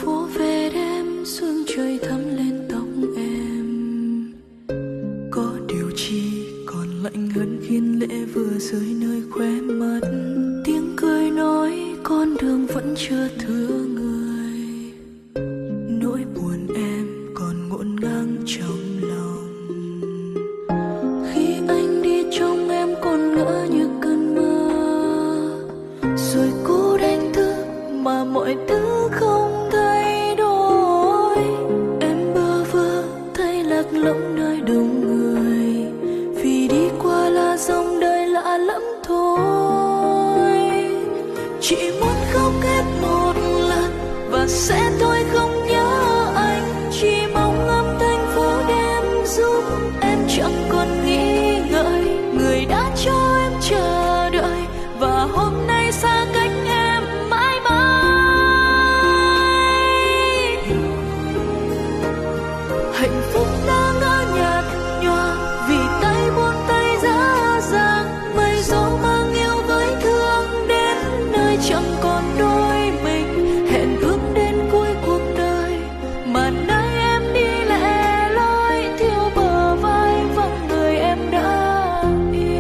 phố về đêm sương trời thắm lên tóc em, có điều chi còn lạnh hơn khiến lệ vừa rơi nơi khóe mắt. Tiếng cười nói con đường vẫn chưa thừa người, nỗi buồn em còn ngổn ngang trong lòng. Khi anh đi trong em còn ngỡ như cơn mơ, rồi cố đánh thức mà mọi thứ không thay đổi. Em bơ vơ thấy lạc lõng nơi đông người, vì đi qua là dòng đời lạ lẫm thôi. Chỉ muốn khóc hết một lần và sẽ thôi không nhớ anh, chỉ mong âm thanh phố đêm giúp em chẳng còn nghĩ ngợi. Người đã cho em chờ đợi và hôm nay xa cách em mãi mãi. Hạnh phúc đã ngỡ nhạt nhòa vì tay buông tay dã dàng, mây gió mang yêu với thương đến nơi chẳng còn đôi mình. Hẹn ước đến cuối cuộc đời mà nơi em đi lẻ loi, thiếu bờ vai vắng người em đã yêu.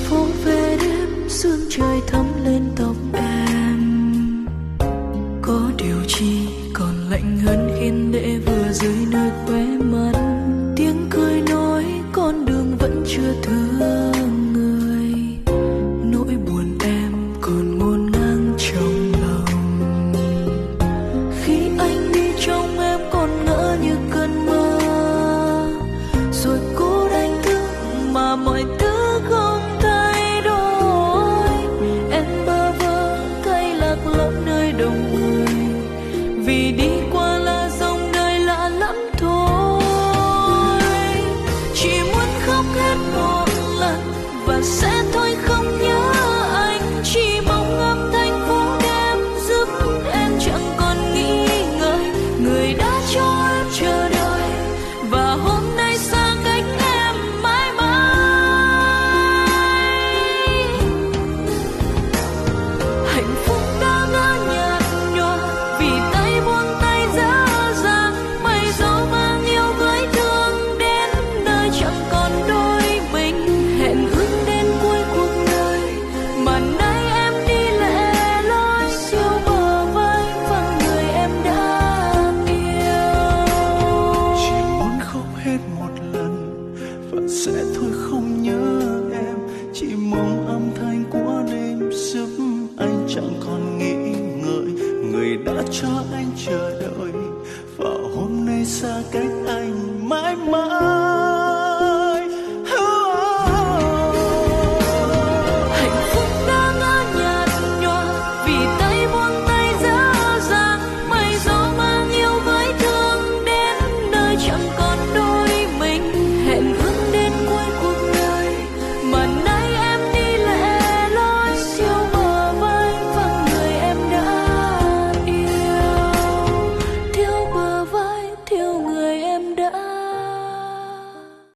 Phố về đêm sương trời thắm lên tóc em, có điều chi còn lạnh hơn khiến lệ vừa rơi nơi khóe mắt. Tiếng cười nói con đường vẫn chưa thừa người, nỗi buồn em còn ngổn ngang trong lòng. Khi anh đi trong em còn ngỡ như cơn mơ, rồi cố đánh thức mà mọi thứ không thay đổi. Em bơ vơ thấy lạc lõng nơi đông người, vì đi qua là dòng đời lạ lẫm thôi. Chỉ muốn khóc hết một lần và sẽ thôi không nhớ anh, chỉ mong âm thanh phố đêm giúp em chẳng còn nghĩ ngợi. Người đã cho em chờ đợi và hôm nay xa cách em mãi mãi. Hạnh phúc đã ngỡ nhạt nhòa vì tay buông tay dã dàng, mây gió mang yêu với thương đến nơi chẳng còn đôi mình. Hẹn ước đến cuối cuộc đời mà nay em đi lẻ loi, siêu bờ vai vắng người em đã yêu. Chỉ muốn khóc hết một lần và sẽ thôi không nhớ em, chỉ mong âm thanh của đêm giúp anh chẳng còn nghĩ ngợi. Người đã cho anh chờ đợi và hôm nay xa cách anh mãi mãi.